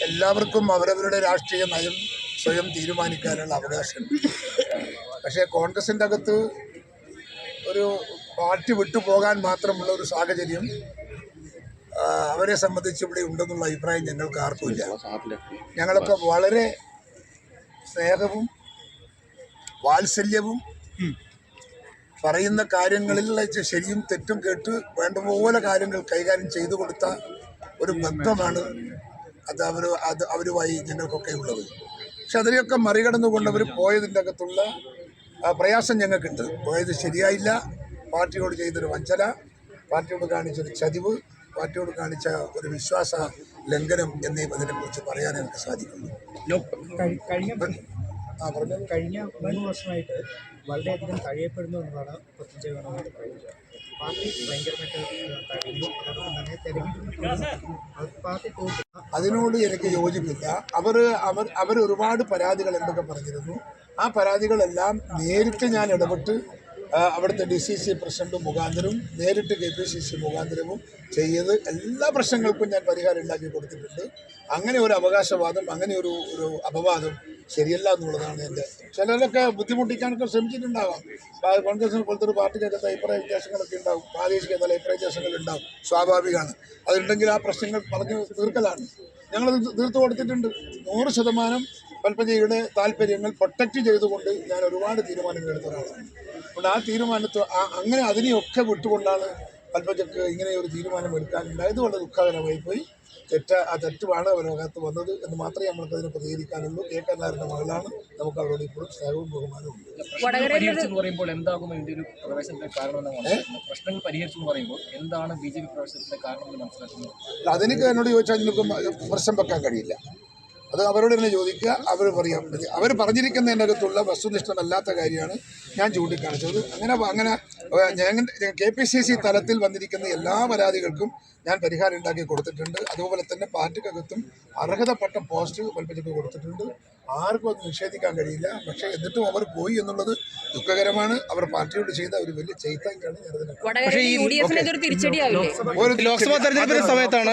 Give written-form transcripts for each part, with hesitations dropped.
എല്ലാവർക്കും അവരവരുടെ രാഷ്ട്രീയ നയം സ്വയം തീരുമാനിക്കാനുള്ള അവകാശമുണ്ട്. പക്ഷേ കോൺഗ്രസിൻ്റെ അകത്ത് ഒരു പാർട്ടി വിട്ടുപോകാൻ മാത്രമുള്ള ഒരു സാഹചര്യം അവരെ സംബന്ധിച്ച് ഇവിടെ ഉണ്ടെന്നുള്ള അഭിപ്രായം ഞങ്ങൾക്ക് ആർക്കുമില്ല. ഞങ്ങളൊക്കെ വളരെ സ്നേഹവും വാത്സല്യവും പറയുന്ന കാര്യങ്ങളിൽ ശരിയും തെറ്റും കേട്ട് വേണ്ടപോലെ കാര്യങ്ങൾ കൈകാര്യം ചെയ്തു കൊടുത്ത ഒരു ബന്ധമാണ് അവരുമായി ഞങ്ങൾക്കൊക്കെ ഉള്ളത്. പക്ഷെ അതിനെയൊക്കെ മറികടന്നുകൊണ്ട് അവർ പോയതിൻ്റെ അകത്തുള്ള പ്രയാസം ഞങ്ങൾക്കുണ്ട്. പോയത് ശരിയായില്ല, പാർട്ടിയോട് ചെയ്തൊരു വഞ്ചന, പാർട്ടിയോട് കാണിച്ചൊരു ചതിവ്, പാർട്ടിയോട് കാണിച്ച ഒരു വിശ്വാസ ലംഘനം എന്നീ അതിനെക്കുറിച്ച് പറയാൻ എനിക്ക് സാധിക്കുന്നു. കഴിഞ്ഞ 3 വർഷമായിട്ട് വളരെയധികം തഴയപ്പെടുന്നു എന്നതാണ് പ്രത്യേകമായിട്ട് പറയുന്നത്. പാർട്ടി ഭയങ്കരമായിട്ട് തഴയുന്നു, അതോടൊപ്പം തന്നെ തെരഞ്ഞെടുപ്പ് പാർട്ടി തോറ്റു. അതിനോട് എനിക്ക് യോജിപ്പില്ല. അവർ ഒരുപാട് പരാതികൾ എന്തൊക്കെ പറഞ്ഞിരുന്നു. ആ പരാതികളെല്ലാം നേരിട്ട് ഞാൻ ഇടപെട്ട് അവിടുത്തെ DCC പ്രസിഡന്റ് മുഖാന്തരവും നേരിട്ട് KPCC മുഖാന്തരവും ചെയ്ത് എല്ലാ പ്രശ്നങ്ങൾക്കും ഞാൻ പരിഹാരം ഉണ്ടാക്കി കൊടുത്തിട്ടുണ്ട്. അങ്ങനെ ഒരു അവകാശവാദം, അങ്ങനെ ഒരു അപവാദം ശരിയല്ല എന്നുള്ളതാണ് എൻ്റെ. ചിലരൊക്കെ ബുദ്ധിമുട്ടിക്കാനൊക്കെ ശ്രമിച്ചിട്ടുണ്ടാവാം. കോൺഗ്രസിനെ പോലത്തെ ഒരു പാർട്ടിക്കകത്ത് അഭിപ്രായ വ്യത്യാസങ്ങളൊക്കെ ഉണ്ടാവും, പ്രാദേശിക തല അഭിപ്രായ വ്യത്യാസങ്ങൾ ഉണ്ടാവും, സ്വാഭാവികമാണ്. അതുണ്ടെങ്കിൽ ആ പ്രശ്നങ്ങൾ പറഞ്ഞു തീർക്കലാണ്. ഞങ്ങളത് തീർത്തു കൊടുത്തിട്ടുണ്ട്. 100% പൽപ്പജയുടെ താല്പര്യങ്ങൾ പ്രൊട്ടക്റ്റ് ചെയ്തുകൊണ്ട് ഞാൻ ഒരുപാട് തീരുമാനങ്ങൾ എടുത്ത ഒരാളാണ്. അതുകൊണ്ട് ആ തീരുമാനത്തെ അങ്ങനെ അതിനെയൊക്കെ വിട്ടുകൊണ്ടാണ് പൽപ്പജക്ക് ഇങ്ങനെ ഒരു തീരുമാനം എടുക്കാനുണ്ടായത്. വളരെ ദുഃഖകരമായി പോയി. ആ തെറ്റുമാണ് അവരകത്ത് വന്നത് എന്ന് മാത്രമേ നമ്മൾക്ക് അതിനെ പ്രതികരിക്കാനുള്ളൂ. കേൾക്കാനാരുടെ മകളാണ്. നമുക്ക് അവരോട് ഇപ്പോഴും സ്നേഹവും ബഹുമാനവും ഉണ്ട്. പ്രശ്നങ്ങൾ പരിഹരിച്ചു പറയുമ്പോൾ എന്താകും ഇതിന്റെ ഒരു പ്രവേശനത്തിന്റെ കാരണം? പ്രശ്നങ്ങൾ പരിഹരിച്ചു പറയുമ്പോൾ എന്താണ് BJP പ്രവേശനത്തിന്റെ കാരണം മനസ്സിലാക്കുന്നത്? അതെനിക്ക് എന്നോട് ചോദിച്ചാൽ നിങ്ങൾക്ക് പ്രശ്നം വെക്കാൻ കഴിയില്ല. അത് അവരോട് തന്നെ ചോദിക്കുക, അവർ പറയാം. അവർ പറഞ്ഞിരിക്കുന്നതിൻ്റെ അകത്തുള്ള വസ്തുനിഷ്ഠമല്ലാത്ത കാര്യമാണ് ഞാൻ ചൂണ്ടിക്കാണിച്ചത്. അങ്ങനെ KPCC തലത്തിൽ വന്നിരിക്കുന്ന എല്ലാ പരാതികൾക്കും ഞാൻ പരിഹാരം ഉണ്ടാക്കി കൊടുത്തിട്ടുണ്ട്. അതുപോലെ തന്നെ പാർട്ടിക്കകത്തും അർഹതപ്പെട്ട പോസ്റ്റ് പൽപ്പജയ്ക്ക് കൊടുത്തിട്ടുണ്ട്. ആർക്കും അത് നിഷേധിക്കാൻ കഴിയില്ല. പക്ഷേ എന്നിട്ടും അവർ പോയി എന്നുള്ളത് ദുഃഖകരമാണ്. അവർ പാർട്ടിയോട് ചെയ്ത ഒരു വലിയ ചൈത്തായിട്ടാണ് ലോക്സഭാ തെരഞ്ഞെടുപ്പിന്റെ സമയത്താണ്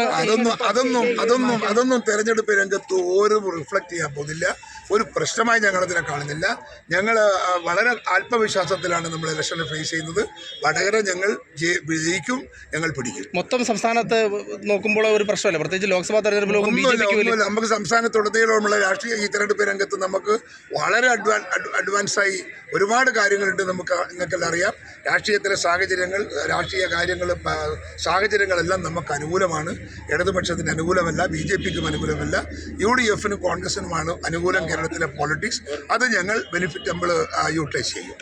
അതൊന്നും തെരഞ്ഞെടുപ്പ് രംഗത്ത് ഒരു റിഫ്ലക്ട് ചെയ്യാൻ പോകുന്നില്ല. ഒരു പ്രശ്നമായി ഞങ്ങളതിനെ കാണുന്നില്ല. ഞങ്ങൾ വളരെ ആത്മവിശ്വാസത്തിലാണ് നമ്മൾ ഇലക്ഷനെ ഫേസ് ചെയ്യുന്നത്. വടകര ഞങ്ങൾ ജയിക്കും, ഞങ്ങൾ പിടിക്കും. മൊത്തം സംസ്ഥാനത്ത് നോക്കുമ്പോൾ ഒരു പ്രശ്നമല്ല, പ്രത്യേകിച്ച് ലോക്സഭാ തെരഞ്ഞെടുപ്പിൽ നമുക്ക് സംസ്ഥാനത്തുടനീളമുള്ള രാഷ്ട്രീയ ഈ തെരഞ്ഞെടുപ്പ് രംഗത്ത് നമുക്ക് വളരെ അഡ്വാൻസായി ഒരുപാട് കാര്യങ്ങളുണ്ട്. നിങ്ങൾക്കെല്ലാം അറിയാം. രാഷ്ട്രീയത്തിലെ രാഷ്ട്രീയ സാഹചര്യങ്ങളെല്ലാം നമുക്ക് അനുകൂലമാണ്. ഇടതുപക്ഷത്തിന് അനുകൂലമല്ല, BJPക്കും അനുകൂലമല്ല, UDFനും കോൺഗ്രസിനുമാണ് അനുകൂലം കേരളത്തിലെ പോളിറ്റിക്സ്. അത് ഞങ്ങൾ യൂട്ടിലൈസ് ചെയ്യും.